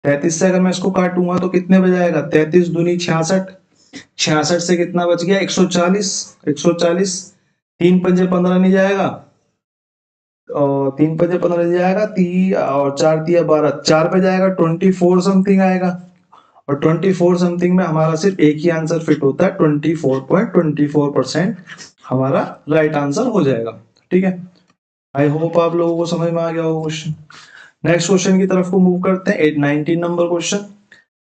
33 से अगर मैं इसको काटूंगा तो कितने बजाएगा? 33 दूनी 66, 66 से कितना बच गया? 140, 140, 3 पंजे 15 नहीं जाएगा, और 3 पंजे 15 नहीं जाएगा, और 4 तिया 12, 4 पे जाएगा, 24 समथिंग आएगा। और 24 समथिंग में हमारा सिर्फ एक ही आंसर फिट होता है, 24.24% हमारा राइट आंसर हो जाएगा। ठीक है, आई होप आप लोगों को समझ में आ गया होगा क्वेश्चन। नेक्स्ट क्वेश्चन की तरफ को मूव करते हैं। 19 नंबर क्वेश्चन।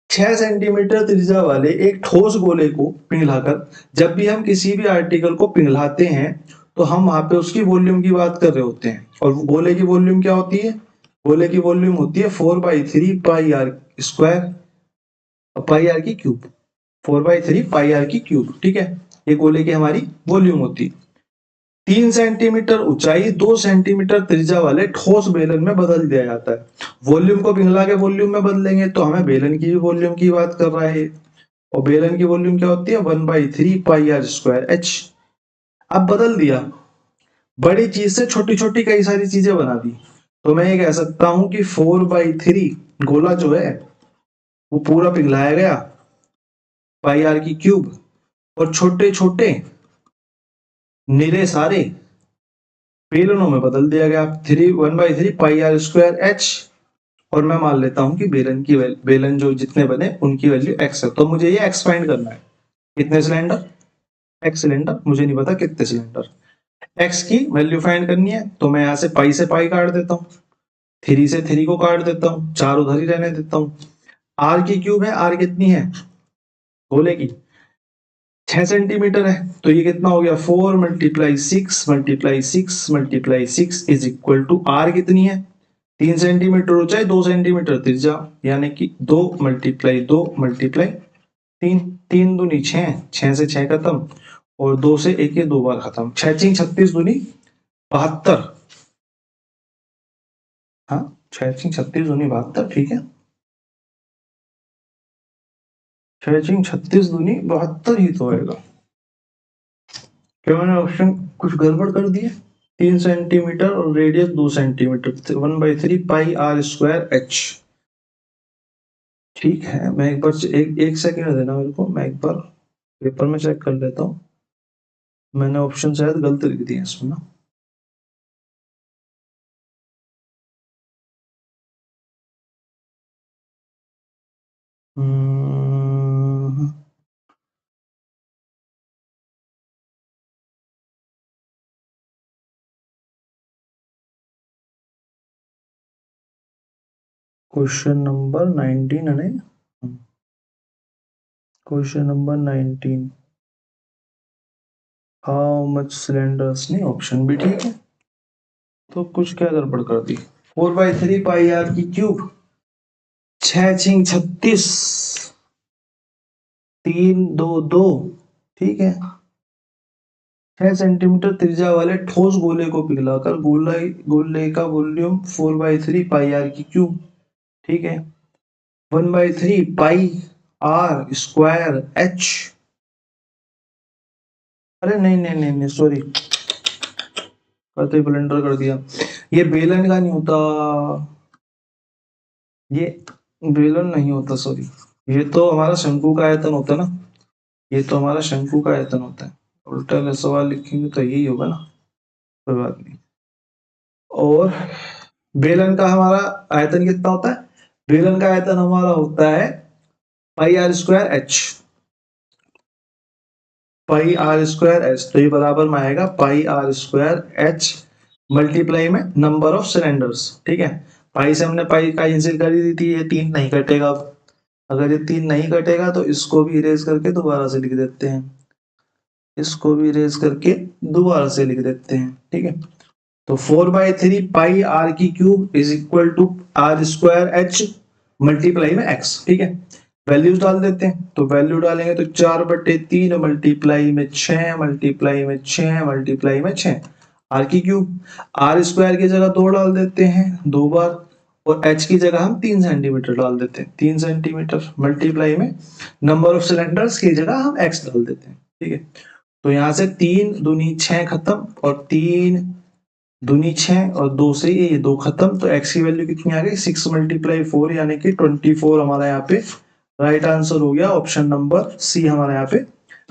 6 सेंटीमीटर त्रिज्या वाले एक ठोस गोले को पिघलाकर जब भी हम किसी भी आर्टिकल को पिघलाते हैं तो हम वहां पे उसकी वॉल्यूम की बात कर रहे होते हैं। और गोले की वॉल्यूम क्या होती है? गोले की वॉल्यूम होती है 4/3 पाई आर स्क्वायर, पाई आर की क्यूब, 4/3 पाई आर की क्यूब। ठीक है, ये गोले की हमारी वॉल्यूम होती है। 3 सेंटीमीटर ऊंचाई 2 सेंटीमीटर त्रिज्या वाले ठोस बेलन में बदल दिया जाता है। वॉल्यूम को पिघला के वॉल्यूम में बदलेंगे तो हमें बेलन की भी वॉल्यूम की बात कर रहा है, और बेलन की वॉल्यूम क्या होती है? 1/3 पाई आर स्क्वायर एच। अब बदल दिया, बड़ी चीज से छोटी छोटी कई सारी चीजें बना दी, तो मैं ये कह सकता हूं कि 4/3 गोला जो है वो पूरा पिघलाया गया, पाई आर की क्यूब, और छोटे छोटे निरे सारे बेलनों में बदल दिया गया, 1/3 पाई आर स्क्वायर एच। और मैं मान लेता हूं कि बेलन जो जितने बने उनकी वैल्यू एक्स है, तो मुझे ये एक्स फाइंड करना है। कितने सिलेंडर? एक्स सिलेंडर, मुझे नहीं पता कितने सिलेंडर। एक्स की वैल्यू फाइंड करनी है, तो मैं यहाँ से पाई काट देता हूँ, 3 से 3 को काट देता हूँ, 4 उधर ही रहने देता हूँ। आर की क्यूब है, आर कितनी है गोले की? 6 सेंटीमीटर है, तो ये कितना हो गया? 4 × 6 × 6 × 6 इज इक्वल टू आर कितनी है? 3 सेंटीमीटर ऊंचाई 2 सेंटीमीटर त्रिज्या, यानी कि 2 × 2 × 3, 3 दूनी 6, 6 से 6 खत्म, और 2 से 1 ये 2 बार खत्म, 6 × 36 दूनी 72। हाँ, 6 × 36 दूनी 72, ठीक है, 6 × 36 दूनी 72 ही तो आएगा। क्या मैंने ऑप्शन कुछ गड़बड़ कर दिए? 3 सेंटीमीटर और radius 2 centimetre, 1/3 pi r square h. ठीक है, मैं एक बार एक सेकंड देना मेरे को, मैं एक बार पेपर में चेक कर लेता हूँ, मैंने ऑप्शन शायद गलत लिख दिया इसमें ना। क्वेश्चन नंबर 19 है ना? Question number 19, how much cylinders, नहीं ऑप्शन भी ठीक है, तो कुछ क्या गड़बड़ कर दी। 4/3 पाई आर की क्यूब, 6×36, 3×2=2, ठीक है। 6 सेंटीमीटर त्रिज्या वाले ठोस गोले को पिघलाकर गोले का वॉल्यूम 4/3 पाई आर की क्यूब, ठीक है। 1/3 पाई आर स्क्वायर एच, अरे नहीं नहीं नहीं नहीं सॉरी, करते ब्लेंडर कर दिया। ये बेलन का नहीं होता, ये बेलन नहीं होता, सॉरी। ये तो हमारा शंकु का आयतन होता है ना, ये तो हमारा शंकु का आयतन होता है। उल्टा सवाल लिखेंगे तो यही होगा ना, कोई बात नहीं। और बेलन का हमारा आयतन कितना होता है? बेलन का आयतन हमारा होता है pi r square h, pi r square h, तो ये बराबर में आएगा pi r square h multiply में नंबर ऑफ सिलेंडर्स, ठीक है। पाई से हमने पाई कैंसिल कर दी थी, ये 3 नहीं कटेगा। अगर ये 3 नहीं कटेगा तो इसको भी इरेज करके दोबारा से लिख देते हैं, इसको भी इरेज करके दोबारा से लिख देते हैं, ठीक है। तो 4/3 पाई आर की cube is equal to r square h multiply में एक्स, ठीक है। वैल्यूज डाल देते हैं, तो वैल्यू डालेंगे तो 4/3 मल्टीप्लाई में 6 मल्टीप्लाई में 6 मल्टीप्लाई में 6, आर की क्यूब। आर स्क्वायर की जगह 2 डाल देते हैं 2 बार, और एच की जगह हम 3 सेंटीमीटर डाल देते हैं, 3 सेंटीमीटर मल्टीप्लाई में नंबर ऑफ सिलेंडर्स की जगह हम एक्स डाल देते हैं, ठीक है। तो यहाँ से 3 दूनी 6 खत्म, और 3 दूनी 6 और 2 से ये 2 खत्म, तो x की वैल्यू कितनी आ गई? 6 × 4 यानी कि 24 हमारा यहाँ पे राइट आंसर हो गया। ऑप्शन नंबर सी हमारा यहाँ पे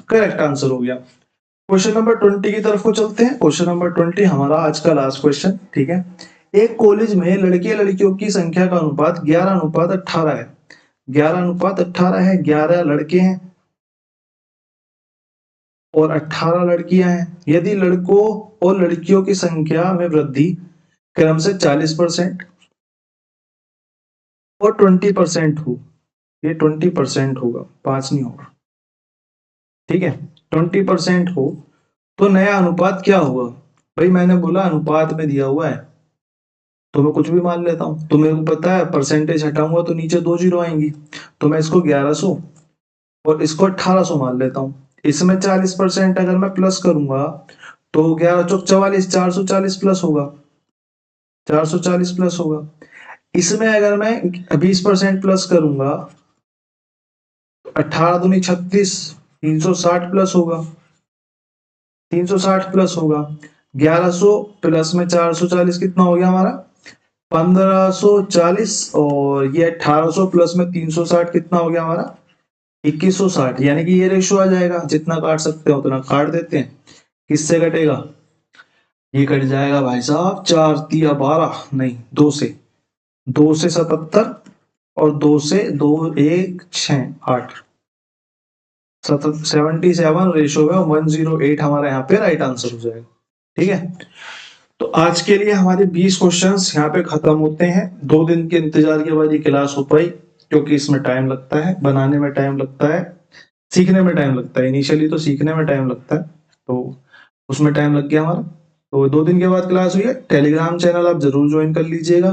करेक्ट आंसर हो गया। क्वेश्चन नंबर 20 की तरफ को चलते हैं। क्वेश्चन नंबर 20 हमारा आज का लास्ट क्वेश्चन, ठीक है। एक कॉलेज में लड़के लड़कियों की संख्या का अनुपात 11:18 है, 11:18 है, 11 लड़के हैं और 18 लड़कियां हैं। यदि लड़कों और लड़कियों की संख्या में वृद्धि क्रम से 40% और 20% हो, ये 20% होगा, 5 नहीं होगा, ठीक है। 20% हो तो नया अनुपात क्या होगा? भाई मैंने बोला अनुपात में दिया हुआ है तो मैं कुछ भी मान लेता हूं, तो मेरे को पता है परसेंटेज हटाऊंगा तो नीचे 2 जीरो आएंगी, तो मैं इसको 1100 और इसको 1800 मान लेता हूँ। इसमें 40% अगर मैं प्लस करूंगा तो 11 चौक 44, 440 प्लस होगा, 440 प्लस होगा। इसमें अगर मैं 20% प्लस करूंगा, 18 दूनी 36, 360 प्लस होगा, 360 प्लस होगा। 1100 प्लस में 440 कितना हो गया हमारा? 1540, और ये 1800 प्लस में 360 कितना हो गया हमारा? 2160, यानी कि ये रेशो आ जाएगा, जितना काट सकते हैं उतना काट देते हैं। किससे कटेगा? ये कट जाएगा भाई साहब 4 तिया 12, नहीं 2 से, 2 से 77 और 2 से 2 1 6 8, 77 रेशो में 108 हमारा यहाँ पे राइट आंसर हो जाएगा, ठीक है। तो आज के लिए हमारे 20 क्वेश्चंस यहाँ पे खत्म होते हैं। 2 दिन के इंतजार के बाद ये क्लास हो पाई, क्योंकि इसमें टाइम लगता है, बनाने में टाइम लगता है, सीखने में टाइम लगता है। इनिशियली तो सीखने में टाइम लगता है, तो उसमें टाइम लग गया हमारा। तो 2 दिन के बाद क्लास हुई है। टेलीग्राम चैनल आप जरूर ज्वाइन कर लीजिएगा।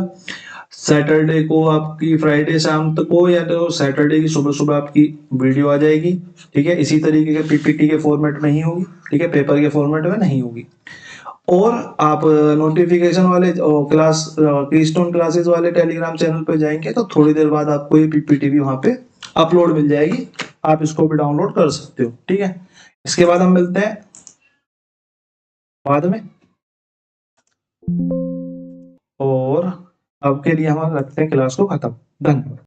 सैटरडे को आपकी, फ्राइडे शाम तक को, या तो सैटरडे की सुबह सुबह आपकी वीडियो आ जाएगी, ठीक है। इसी तरीके के पीपीटी के फॉर्मेट में ही होगी, ठीक है, पेपर के फॉर्मेट में नहीं होगी। और आप नोटिफिकेशन वाले क्लास कीस्टोन क्लासेस वाले टेलीग्राम चैनल पे जाएंगे तो थोड़ी देर बाद आपको ये पीपीटी भी वहां पे अपलोड मिल जाएगी, आप इसको भी डाउनलोड कर सकते हो, ठीक है। इसके बाद हम मिलते हैं बाद में, और अब के लिए हम रखते हैं क्लास को खत्म। धन्यवाद।